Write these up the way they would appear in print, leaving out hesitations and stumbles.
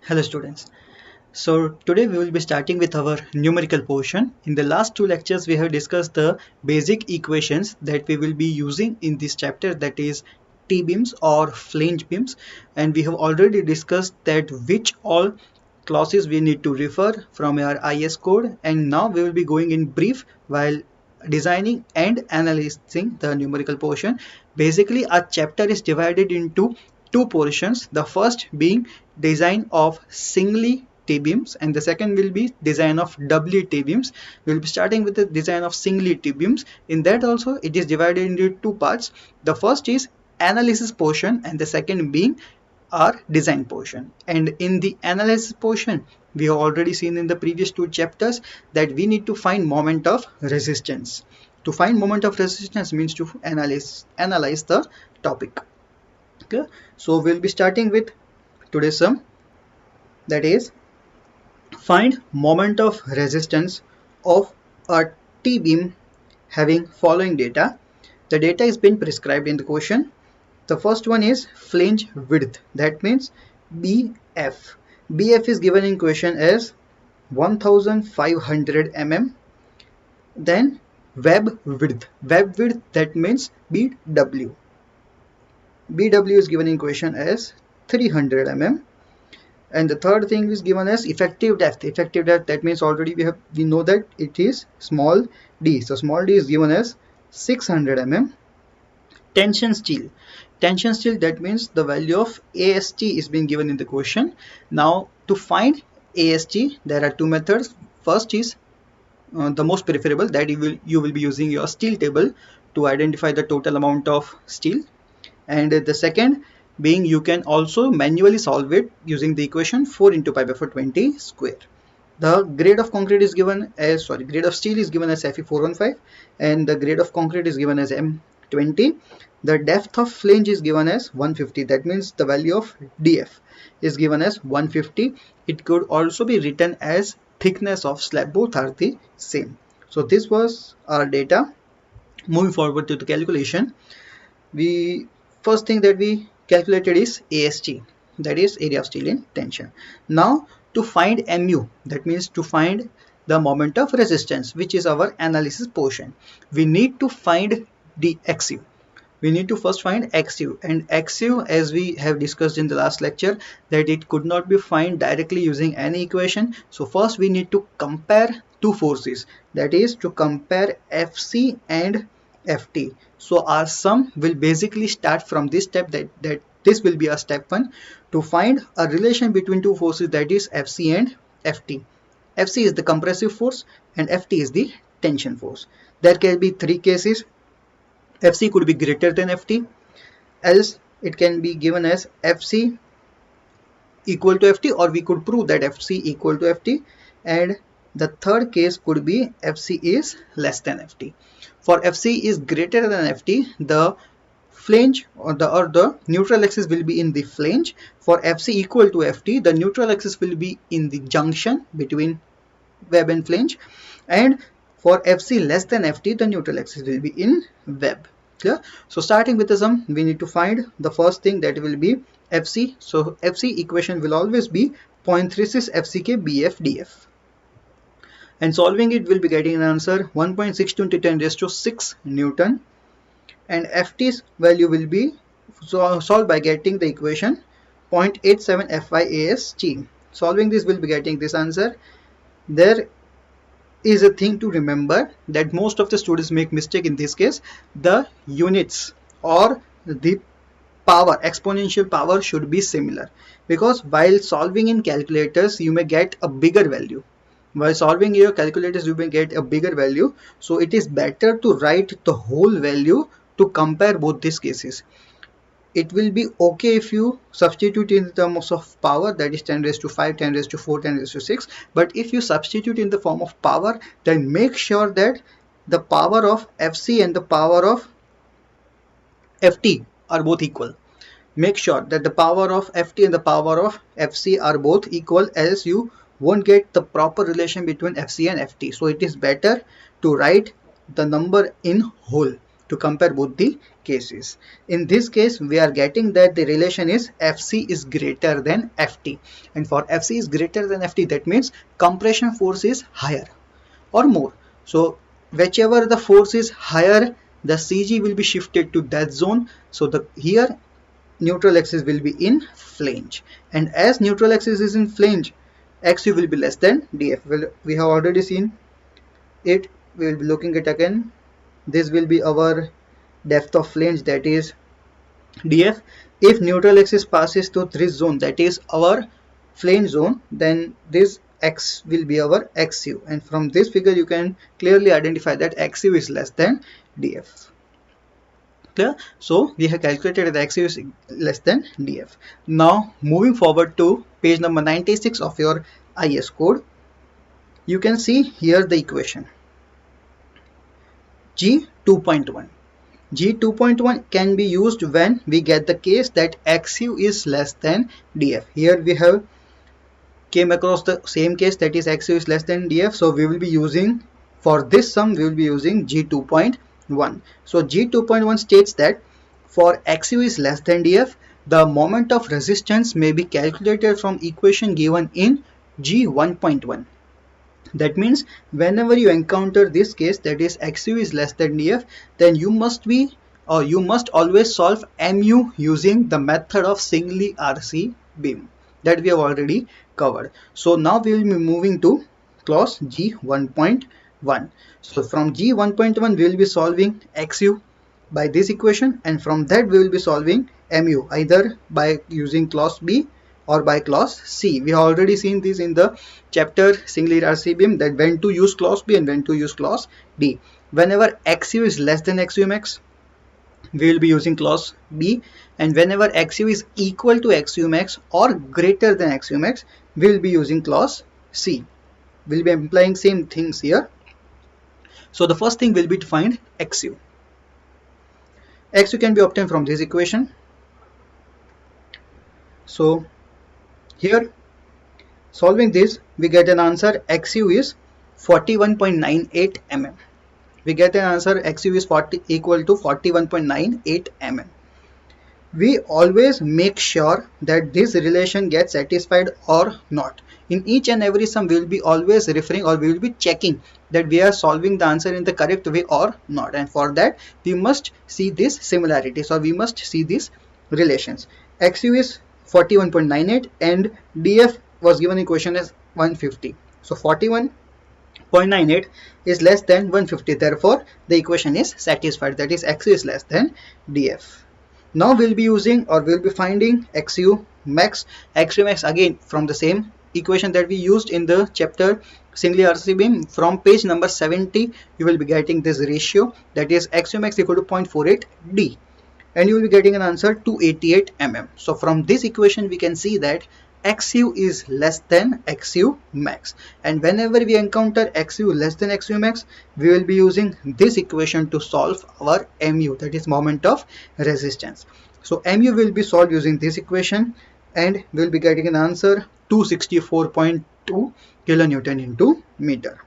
Hello students. So today we will be starting with our numerical portion. In the last two lectures we have discussed the basic equations that we will be using in this chapter, that is T-beams or flange beams, and we have already discussed that which all clauses we need to refer from our IS code, and now we will be going in brief while designing and analyzing the numerical portion. Basically our chapter is divided into two portions, the first being design of singly T-beams and the second will be design of doubly T-beams. We will be starting with the design of singly T-beams. In that also it is divided into two parts. The first is analysis portion and the second being our design portion. And in the analysis portion we have already seen in the previous two chapters that we need to find moment of resistance. To find moment of resistance means to analyze the topic. Okay, so we'll be starting with today's sum, that is find moment of resistance of a T-beam having following data. The data is been prescribed in the question. The first one is flange width, that means BF. BF is given in question as 1500 mm. Then web width, that means BW. BW is given in question as 300 mm. And the third thing is given as effective depth. Effective depth, that means already we know that it is small d. So small d is given as 600 mm. Tension steel, that means the value of AST is being given in the question. Now to find AST there are two methods. First is the most preferable, that you will be using your steel table to identify the total amount of steel, and the second being you can also manually solve it using the equation 4 into pi by 420 square. The grade of concrete is given as grade of steel is given as Fe415 and the grade of concrete is given as M20. The depth of flange is given as 150, that means the value of DF is given as 150. It could also be written as thickness of slab, both are the same. So this was our data. Moving forward to the calculation, first thing that we calculated is AST, that is area of steel in tension. Now to find MU, that means to find the moment of resistance, which is our analysis portion, we need to find the XU. We need to first find XU, and XU, as we have discussed in the last lecture, that it could not be found directly using any equation. So first we need to compare two forces, that is to compare FC and FT. So our sum will basically start from this step, that this will be our step 1 to find a relation between two forces, that is FC and FT. FC is the compressive force and FT is the tension force. There can be three cases. FC could be greater than FT, else it can be given as FC equal to FT, or we could prove that FC equal to FT, and the third case could be FC is less than FT. For FC is greater than FT, the flange or the neutral axis will be in the flange. For FC equal to FT, the neutral axis will be in the junction between web and flange, and for FC less than FT, the neutral axis will be in web. Clear? So starting with the sum, we need to find the first thing, that will be FC. So FC equation will always be 0.36 FCK BF DF. And solving it, will be getting an answer 1.62 into 10 raised to 6 Newton. And FT's value will be solved by getting the equation 0.87 FYAST. Solving this, will be getting this answer. There is a thing to remember, that most of the students make mistake in this case. The units or the power, exponential power, should be similar, because while solving in calculators you may get a bigger value. While solving your calculators you may get a bigger value, so it is better to write the whole value to compare both these cases. It will be okay if you substitute in terms of power, that is 10 raised to 5, 10 raised to 4, 10 raised to 6. But if you substitute in the form of power, then make sure that the power of FC and the power of FT are both equal. Make sure that the power of FT and the power of FC are both equal, else you won't get the proper relation between FC and FT. So it is better to write the number in whole. to compare both the cases. In this case, we are getting that the relation is Fc is greater than Ft, and for Fc is greater than Ft, that means compression force is higher or more. So whichever the force is higher, the Cg will be shifted to that zone. So here neutral axis will be in flange, and as neutral axis is in flange, Xu will be less than dF. Well, we have already seen it. We will be looking at again. This will be our depth of flange, that is dF. If neutral axis passes to this zone, that is our flange zone, then this X will be our Xu, and from this figure you can clearly identify that Xu is less than dF. Clear? So we have calculated that Xu is less than dF. Now moving forward to page number 96 of your IS code, you can see here the equation G2.1. G2.1 can be used when we get the case that Xu is less than dF. Here we have came across the same case, that is Xu is less than dF. So we will be using, for this sum we will be using G2.1. So G2.1 states that for Xu is less than dF, the moment of resistance may be calculated from equation given in G1.1. That means whenever you encounter this case, that is Xu is less than dF, then you must always solve mu using the method of singly RC beam that we have already covered. So now we will be moving to clause G1.1. So from G1.1 we will be solving Xu by this equation, and from that we will be solving mu either by using clause B or by clause C. We have already seen this in the chapter singly RC beam, that when to use clause B and when to use clause D. Whenever Xu is less than Xu max, we will be using clause B, and whenever Xu is equal to Xu max or greater than Xu max, we will be using clause C. We will be implying same things here. So the first thing will be to find Xu. Xu can be obtained from this equation. So here, solving this, we get an answer Xu is 41.98 mm. We get an answer Xu is equal to 41.98 mm. We always make sure that this relation gets satisfied or not. In each and every sum, we will be always referring, or we will be checking that we are solving the answer in the correct way or not. And for that, we must see these similarities, or we must see these relations. Xu is 41.98 and dF was given in question as 150. So 41.98 is less than 150. Therefore, the equation is satisfied. That is, Xu is less than dF. Now we'll be using, or we'll be finding Xu max. Xu max again from the same equation that we used in the chapter singly RC beam. From page number 70, you will be getting this ratio, that is Xu max equal to 0.48 D. And you will be getting an answer 288 mm. So from this equation we can see that Xu is less than Xu max, and whenever we encounter Xu less than Xu max, we will be using this equation to solve our mu, that is moment of resistance. So mu will be solved using this equation, and we will be getting an answer 264.2 kilonewton into meter.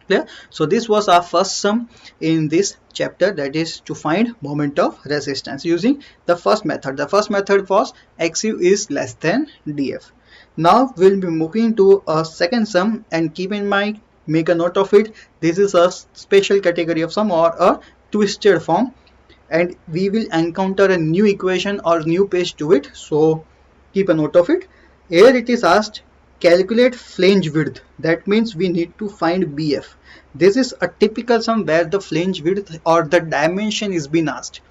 Clear? So this was our first sum in this chapter, that is to find moment of resistance using the first method. The first method was Xu is less than dF. Now we'll be moving to a second sum, and keep in mind, make a note of it, this is a special category of sum or a twisted form, and we will encounter a new equation or new page to it. So keep a note of it. Here it is asked, calculate flange width. That means we need to find BF. This is a typical sum where the flange width or the dimension is being asked.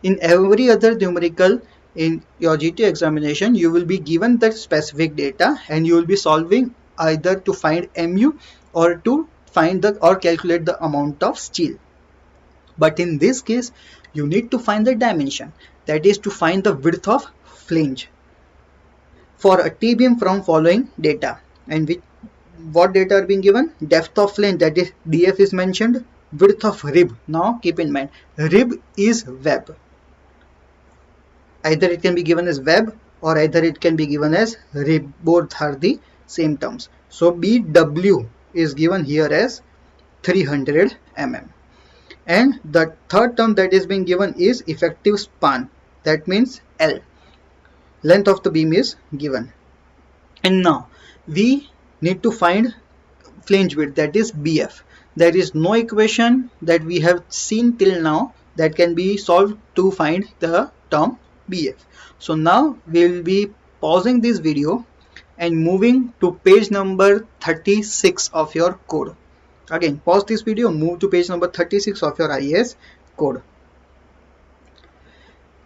In every other numerical in your GT examination, you will be given that specific data, and you will be solving either to find mu or to find or calculate the amount of steel. But in this case, you need to find the dimension, that is to find the width of flange for a T-beam from following data. And what data are being given? Depth of flange, that is dF is mentioned, width of rib. Now keep in mind, rib is web. Either it can be given as web or either it can be given as rib. Both are the same terms. So BW is given here as 300 mm. and the third term that is being given is effective span, that means L, length of the beam is given. And now we need to find flange width, that is BF. There is no equation that we have seen till now that can be solved to find the term BF. So now we will be pausing this video and moving to page number 36 of your code. Again, pause this video, move to page number 36 of your IAS code.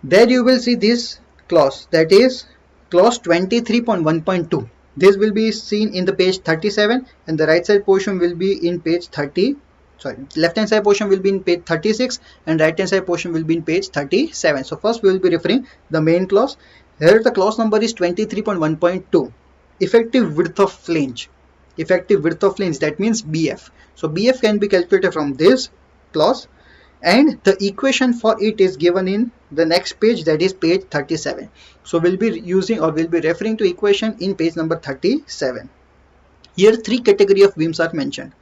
There you will see this clause, that is clause 23.1.2. This will be seen in the page 37 and the right side portion will be in page 30. Sorry, left hand side portion will be in page 36 and right hand side portion will be in page 37. So first we will be referring the main clause. Here the clause number is 23.1.2. Effective width of flange. Effective width of flange, that means BF. So BF can be calculated from this clause, and the equation for it is given in the next page, that is page 37. So we'll be using or we'll be referring to equation in page number 37. Here three category of beams are mentioned.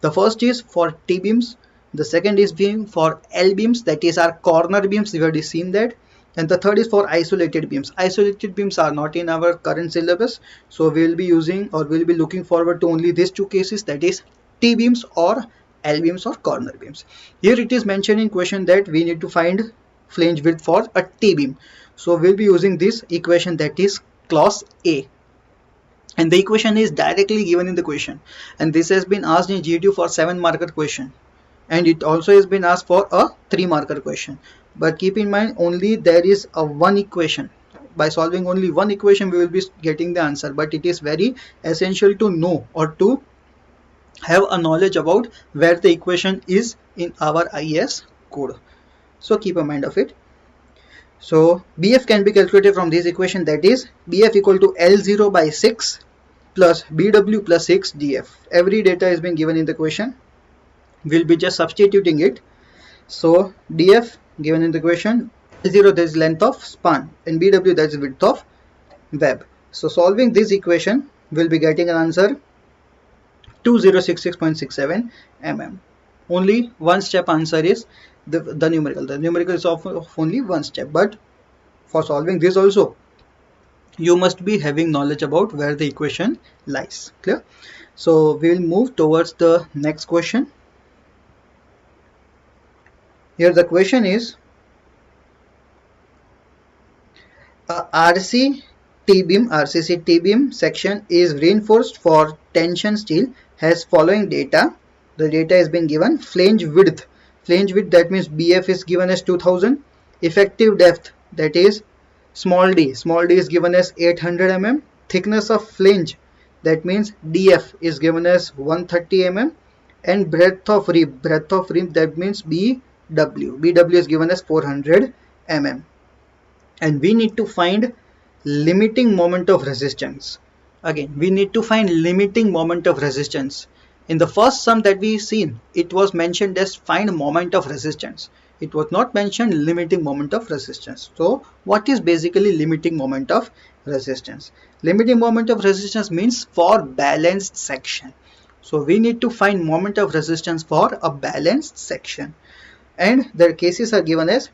The first is for T beams, the second is beam for L beams, that is our corner beams, we already seen that, and the third is for isolated beams. Isolated beams are not in our current syllabus, so we will be using or we will be looking forward to only these two cases, that is T beams or L beams or corner beams. Here it is mentioned in question that we need to find flange width for a T beam. So we'll be using this equation, that is clause A. And the equation is directly given in the question. And this has been asked in GTU for 7 marker question. And it also has been asked for a 3 marker question. But keep in mind, only there is a one equation. By solving only one equation, we will be getting the answer. But it is very essential to know or to have a knowledge about where the equation is in our IAS code. So keep a mind of it. So BF can be calculated from this equation, that is BF equal to L0 by 6 plus BW plus 6 DF. Every data is being given in the question. We'll be just substituting it. So DF given in the question, L0 that is length of span and BW that is width of web. So solving this equation, we'll be getting an answer 2066.67 mm. Only one step answer is the numerical. The numerical is of only one step, but for solving this also you must be having knowledge about where the equation lies. Clear? So we will move towards the next question. Here the question is RCC T-beam section is reinforced for tension steel, has following data. The data has been given. Flange width, that means BF is given as 2000. Effective depth, that is small d is given as 800 mm. Thickness of flange, that means DF is given as 130 mm. And breadth of rib, that means BW is given as 400 mm. And we need to find limiting moment of resistance. Again, we need to find limiting moment of resistance. In the first sum that we seen, it was mentioned as find moment of resistance. It was not mentioned limiting moment of resistance. So what is basically limiting moment of resistance? Limiting moment of resistance means for balanced section. So we need to find moment of resistance for a balanced section. And their cases are given as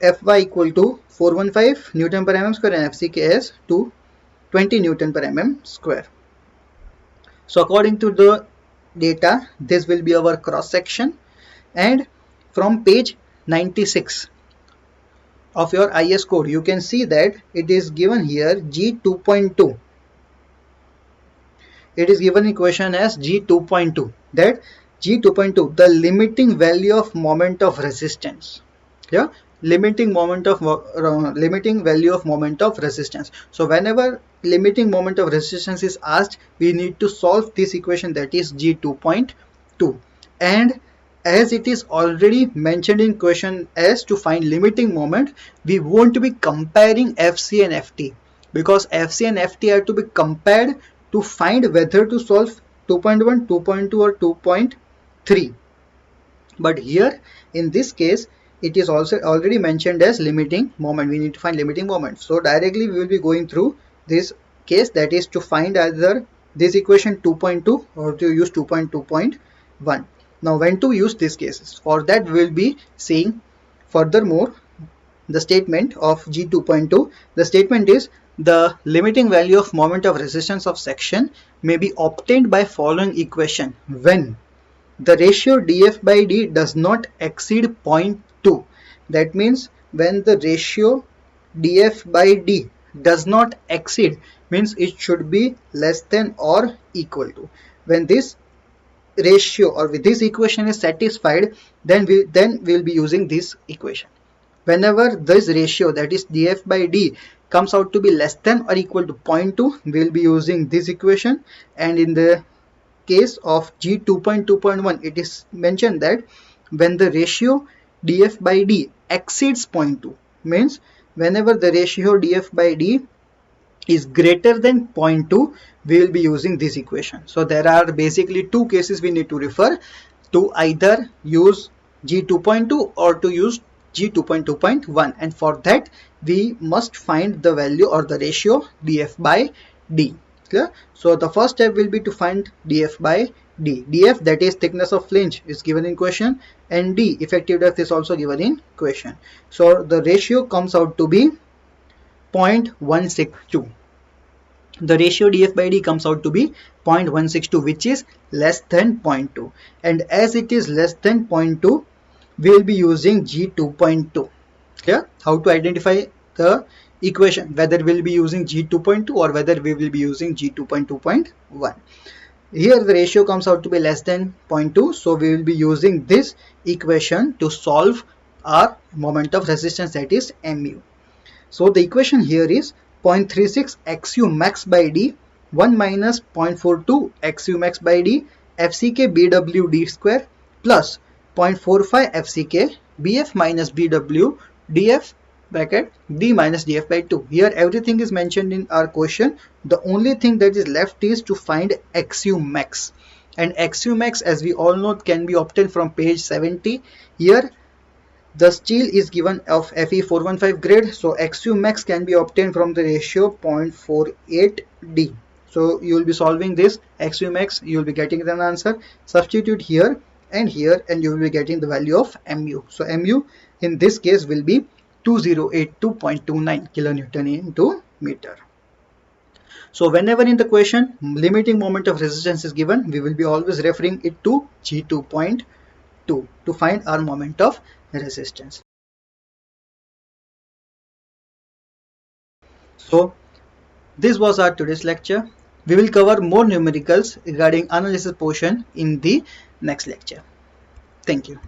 Fy equal to 415 Newton per mm square and FCK as 220 Newton per mm square. So according to the data, this will be our cross section, and from page 96 of your IAS code you can see that it is given here G2.2. It is given in question as G2.2, that G2.2, the limiting value of moment of resistance. Yeah, limiting value of moment of resistance. So whenever limiting moment of resistance is asked, we need to solve this equation, that is G2.2. And as it is already mentioned in question as to find limiting moment, we won't be comparing FC and FT, because FC and FT are to be compared to find whether to solve 2.1, 2.2 or 2.3. But here in this case, it is also already mentioned as limiting moment. We need to find limiting moment. So directly we will be going through this case, that is to find either this equation 2.2 or to use 2.2.1. Now when to use these cases? For that we will be seeing furthermore the statement of G 2.2. The statement is the limiting value of moment of resistance of section may be obtained by following equation when the ratio dF by d does not exceed 0.2. That means when the ratio dF by d does not exceed, means it should be less than or equal to. When this ratio or with this equation is satisfied, then we'll be using this equation. Whenever this ratio, that is dF by d, comes out to be less than or equal to 0.2, we'll be using this equation. And in the case of G 2.2.1, it is mentioned that when the ratio dF by d exceeds 0.2, means whenever the ratio dF by d is greater than 0.2, we will be using this equation. So there are basically two cases we need to refer to, either use G 2.2 or to use G 2.2.1, and for that we must find the value or the ratio dF by d. Clear? So the first step will be to find dF by d. dF, that is thickness of flange, is given in question, and d, effective depth, is also given in question. So the ratio comes out to be 0.162. The ratio dF by d comes out to be 0.162, which is less than 0.2, and as it is less than 0.2, we will be using G 2.2. Clear? How to identify the equation, whether we will be using G 2.2 or whether we will be using G 2.2.1. Here the ratio comes out to be less than 0.2, so we will be using this equation to solve our moment of resistance, that is mu. So the equation here is 0.36 XU max by d 1 minus 0.42 XU max by d FCK BW d square plus 0.45 FCK BF minus BW dF bracket d minus dF by 2. Here everything is mentioned in our question. The only thing that is left is to find XU max, and XU max, as we all know, can be obtained from page 70. Here the steel is given of Fe 415 grade, so XU max can be obtained from the ratio 0.48d. So you will be solving this XU max, you will be getting an answer. Substitute here, and you will be getting the value of mu. So mu in this case will be 2082.29 kilonewton into meter. So whenever in the question limiting moment of resistance is given, we will be always referring it to G 2.2 to find our moment of resistance. So this was our today's lecture. We will cover more numericals regarding analysis portion in the next lecture. Thank you.